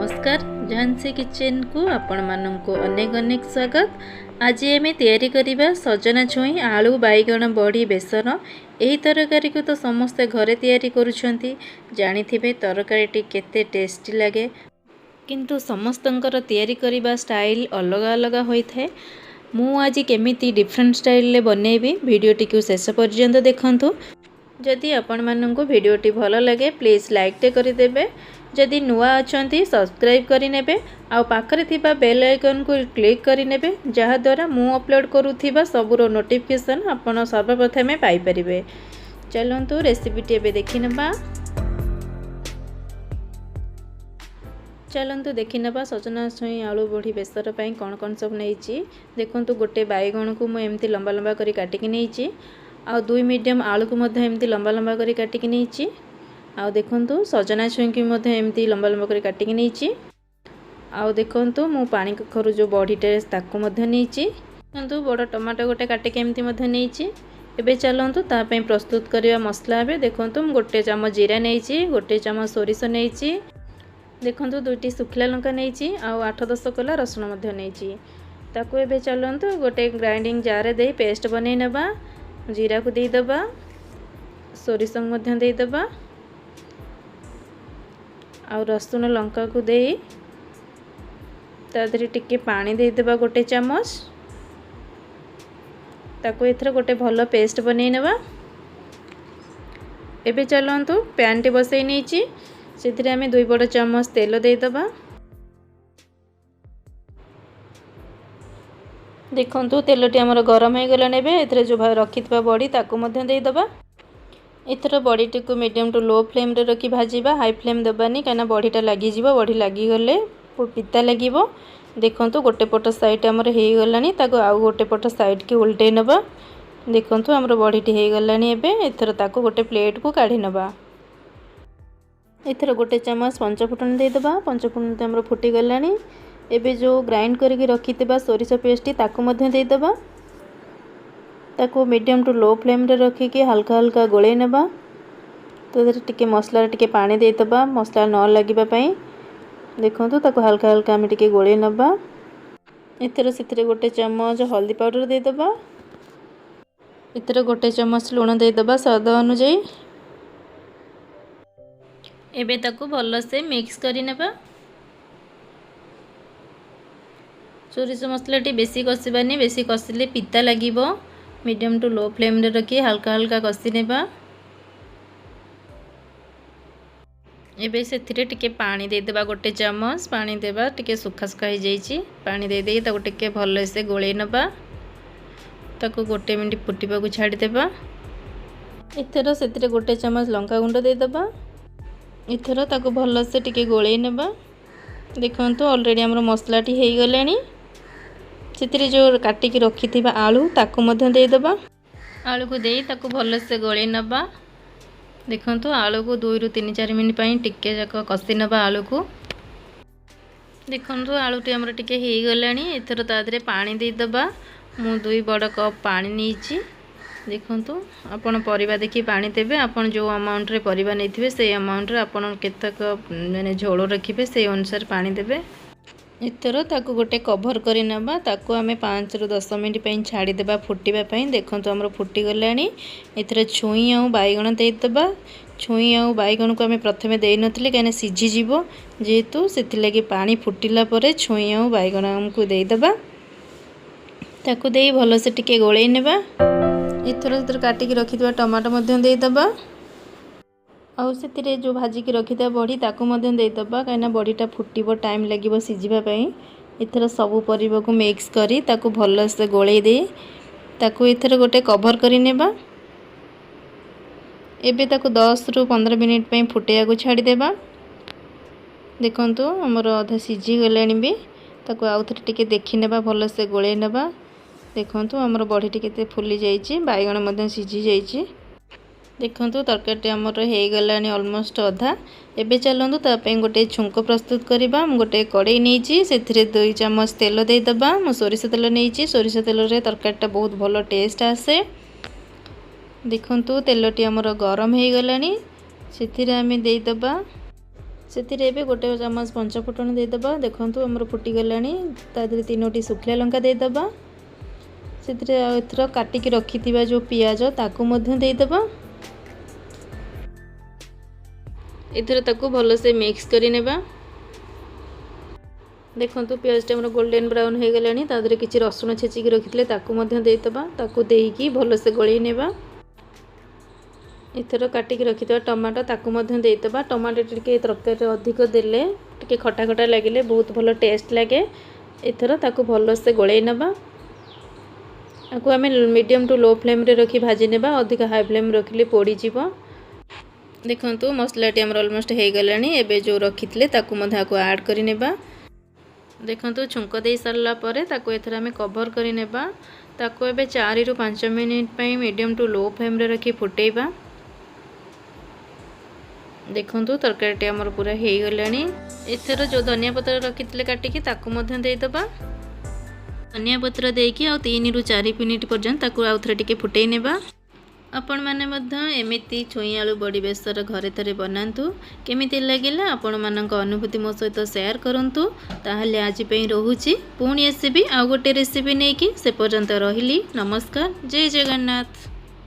नमस्कार झांसी किचन को आपण मानक अनेक अनेक स्वागत। आज आम तैयारी करबा सजना छुई आलू बैगण बड़ी बेसन। यही तरकारी को तो समस्ते घरे तैयारी करुछंती, जानिथिबे तरकारी केते टेस्टी लगे, किंतु समस्तंकर तैयारी करबा स्टाइल अलग अलग होइथे। मु आज केमिति डिफरेंट स्टाइल ले बनेबी वीडियोटी को शेष पर्यंत देखंतु। जदि आपण मानक वीडियोटी भल लगे प्लीज लाइक टे करदेबे, जदि नुआ अछंती सब्सक्राइब करिनेबे आ पाखरे थिबा बेल आइकन को क्लिक करिनेबे, जहा द्वारा मु अपलोड करूथिबा सबुरो नोटिफिकेशन आपण सर्वप्रथमे पाई परिबे। चलंतु रेसिपीटी एबे देखिनबा। चलंतु देखिनबा सजना छुई आलू बड़ी बेसर पई कोन सब नैची। देखंतु गोटे बैगण को मु एमती लंबा लंबा करी काटिकी नैची, आ दुई मीडियम आलू को मध्य एमती लंबा लंबा करी काटिकी नैची। आ देखंतु सजना छुई की मध्य एमती लंबा लंबा करी काटिकी नैची। आ देखंतु मु पानी कखरु जो बड़ीटे ताकू मध्य नैची। देखंतु बड़ टमाटो गोटे काटिकी एमती मध्य नैची। एबे चलंतु ता पई प्रस्तुत करिया मसला। एबे देखंतु मु गोटे चामच जीरा नैची, गोटे चामच सोरिष नैची, देखंतु दुईटी सुखला लंका नैची, आ 8-10 कला रसुण मध्य नैची। ताकू एबे चलंतु गोटे ग्राइंडिंग जार दे पेस्ट बनै नबा। जीरा को दे दबा, सोरिष मध्य दे दबा, आ रसुण लंका को दे तादरे टिके पानी दे देबा गोटे चामच। ताको एथर गोटे भलो पेस्ट बनै नबा। एबे चलंतु पैन टे बसै नैची, सेथिरे आमे 2 बड़ चामच तेल दे दबा। देखंतु तेलटी हमर गरम हो गला नेबे एथरे जो रखितबा बड़ी ताको मध्य दे दबा। एथर बड़ीटी को मीडियम टू लो फ्लेम रे रखी भाजीबा, हाई फ्लेम दबानी काना बड़ीटा लागी जीवो, बड़ी लागी गले पिता लागिवो। देखंतु गोटे पट साइड हमर हे गलानी, ताको आ गोटे पट साइड के उल्टे नबा। देखंतु हमर बड़ीटी हे गलानी। एबे एथर ताको गोटे प्लेट को काढी नबा। एथर गोटे चामच पंचफुटन दे दबा। पंचफुटन ते हमर फुटी गलानी। एबे जो ग्राइंड करके रखितबा सोरिष पेस्ट ताको मध्य दे दबा। ताको मीडियम टू लो फ्लेम रे रखी के हल्का हल्का गोले नबा। तो टिके मसला रे टिके पानी दे दबा, मसला न लागिबा पई। देखंतु ताको हल्का हल्का हम टिके गोले नबा। एथर सिथरे गोटे चम्मच हल्दी पाउडर दे दबा। एथर गोटे चम्मच लूण दे दबा स्वाद अनुसार। एबे ताको भलो से मिक्स करि नबा। सोरिष मसलाटी बेसी कसिबानी, बेसी कसिले पिता लागिबो। मीडियम टू लो फ्लेम रे रखी हल्का हल्का कसी नेबा। एबे सेथिरे टिके पानी दे देबा गोटे चामच। पानी देबा टिके सुखा सुखा हो जाइछि। पानी दे दे ताको टिके भलो से गोळे नबा। ताको गोटे मिनिट फुटिबा को छाडी देबा। एथरो सेथिरे गोटे चामच लंका गुंड दे देबा। एथरो ताको भलो से टिके गोळे नबा। देखंतु ऑलरेडी हमर मसलाटी हे गलानी। सेथिरे जो काटी की रखी थिबा आलू ताको मध्य दे दबा। आलू को देई ताको भलो से गोळे नबा। देखंतु आलू को 2 ରୁ 3-4 मिनिट पई टिके जाक कसी नबा आलू को। देखंतु आलू टी हमर टिके हे गलानी। एथरो तादरे पानी दे दबा। मु 2 बड़ कप पानी नीची। देखंतु आपण परिबा देखि पानी देबे। आपण जो अमाउंट रे परिबा नैथिबे से अमाउंट रे आपण केतक माने झोल रखिबे से अनुसार पानी देबे। एथरो ताको गोटे कवर करि नबा। ताको आमे 5 ରୁ 10 मिनिट पई छाडी देबा फुटिबा पई। देखंतु हमर फुटी गलानी। एथरो छुई आ बैगण दे दबा। छुई आ बैगण को आमे प्रथमे देई नथिले काने सिझी जीवो, जेहेतु सेति लागि पानी फुटिला परे छुई आ बैगण हमकु देई दबा। ताको देई भलो से टिके गोळेई नेबा। एथरो काटी की रखितबा टमाटो मध्य देई दबा। आउ सेतिरे जो भाजी की रखिता बड़ी ताको मध्य दे दबा, काइना बड़ीटा फुटिबो टाइम लागिबो सिझिबा पई। एथर सब परिबा को मिक्स करी ताको भलो से गोळेई दे ताको एथर गोटे कवर करि नेबा। एबे ताको 10 ରୁ 15 मिनिट पई फुटेया को छाडी देबा। देखंतु हमर आधा सिझी गलानी बे। ताको आउथरे टिके देखि नेबा, भलो से गोळेई नेबा। देखंतु हमर बड़ी टिके ते फुली जाईची, बैगण मध्य सिझी जाईची। देखंतु तरकारी हमर हे गलानी ऑलमोस्ट अधा। एबे चलंतु ता पई गोटे छुंको प्रस्तुत करिबा। हम गोटे कड़ाई नैची, सेथिरे 2 चामच तेल दे दबा। मु सोरिष तेल नैची। सोरिष तेल रे तरकारीटा बहुत भलो टेस्ट आसे। देखंतु तेलटी हमर गरम हे गलानी। सेथिरे आमे दे दबा ସେଥିରେ ଏବେ ଗୋଟେ ଚାମଚ ପଞ୍ଚଫୁଟଣ ଦେଇଦେବା। ଦେଖନ୍ତୁ ଆମର ଫୁଟିଗଲାଣି। ତା ଦେହରେ 3ଟି ଶୁଖିଲା ଲଙ୍କା ଦେଇଦେବା। ସେଥିରେ ଏଥର କାଟିକି ରଖିଥିବା ଯେଉଁ ପିଆଜ ତାକୁ ମଧ୍ୟ ଦେଇଦେବା। ଏଥର ତାକୁ ଭଲସେ ମିକ୍ସ କରି ନେବା। ଦେଖନ୍ତୁ ପିଆଜଟା ଆମର ଗୋଲ୍ଡେନ ବ୍ରାଉନ୍ ହେଇଗଲାଣି। ତା ଦେହରେ କିଛି ରସୁଣ ଛେଚିକି ରଖିଥିଲେ ତାକୁ ମଧ୍ୟ ଦେଇଦେବା। ତାକୁ ଦେଇକି ଭଲସେ ଗୋଳେଇ ନେବା। ଏଥର କାଟିକି ରଖିଥିବା ଟମାଟୋ ତାକୁ ମଧ୍ୟ ଦେଇଦେବା। ଟମାଟୋ ଟିକେ ତରକାରୀରେ ଅଧିକ ଦେଲେ ଟିକେ ଖଟା ଖଟା ଲାଗିଲେ ବହୁତ ଭଲ ଟେଷ୍ଟ ଲାଗେ। ଏଥର ତାକୁ ଭଲସେ ଗୋଳେଇ ନେବା। ତାକୁ ଆମେ ମିଡ଼ିୟମ୍ ଟୁ ଲୋ ଫ୍ଲେମ୍ରେ ରଖି ଭାଜି ନେବା। ଅଧିକ ହାଇ ଫ୍ଲେମ୍ ରଖିଲେ ପୋଡ଼ିଯିବ। ଦେଖନ୍ତୁ ମସଲାଟି ଆମର ଅଲମୋଷ୍ଟ ହେଇଗଲାଣି। ଏବେ ଯେଉଁ ରଖିଥିଲେ ତାକୁ ମଧ୍ୟ ଆକୁ ଆଡ଼୍ କରି ନେବା। ଦେଖନ୍ତୁ ଛୁଙ୍କ ଦେଇ ସାରିଲା ପରେ ତାକୁ ଏଥର ଆମେ କଭର୍ କରି ନେବା। ତାକୁ ଏବେ 4 ରୁ 5 ମିନିଟ୍ ପାଇଁ ମିଡ଼ିୟମ୍ ଟୁ ଲୋ ଫ୍ଲେମ୍ରେ ରଖି ଫୁଟେଇବା। ଦେଖନ୍ତୁ ତରକାରୀଟି ଆମର ପୁରା ହେଇଗଲାଣି। ଏଥର ଯେଉଁ ଧନିଆ ପତ୍ର ରଖିଥିଲେ କାଟିକି ତାକୁ ମଧ୍ୟ ଦେଇଦେବା। ଧନିଆ ପତ୍ର ଦେଇକି ଆଉ 3 ରୁ 4 ମିନିଟ୍ ପର୍ଯ୍ୟନ୍ତ ତାକୁ ଆଉ ଥରେ ଟିକେ ଫୁଟେଇ ନେବା। ଆପଣମାନେ ମଧ୍ୟ ଏମିତି ଛୁଇଁ ଆଳୁ ବଡ଼ି ବେସର ଘରେ ଥରେ ବନାନ୍ତୁ। କେମିତି ଲାଗିଲା ଆପଣମାନଙ୍କ ଅନୁଭୂତି ମୋ ସହିତ ସେୟାର କରନ୍ତୁ। ତାହେଲେ ଆଜି ପାଇଁ ରହୁଛି। ପୁଣି ଆସିବି ଆଉ ଗୋଟେ ରେସିପି ନେଇକି। ସେ ପର୍ଯ୍ୟନ୍ତ ରହିଲି। ନମସ୍କାର। ଜୟ ଜଗନ୍ନାଥ।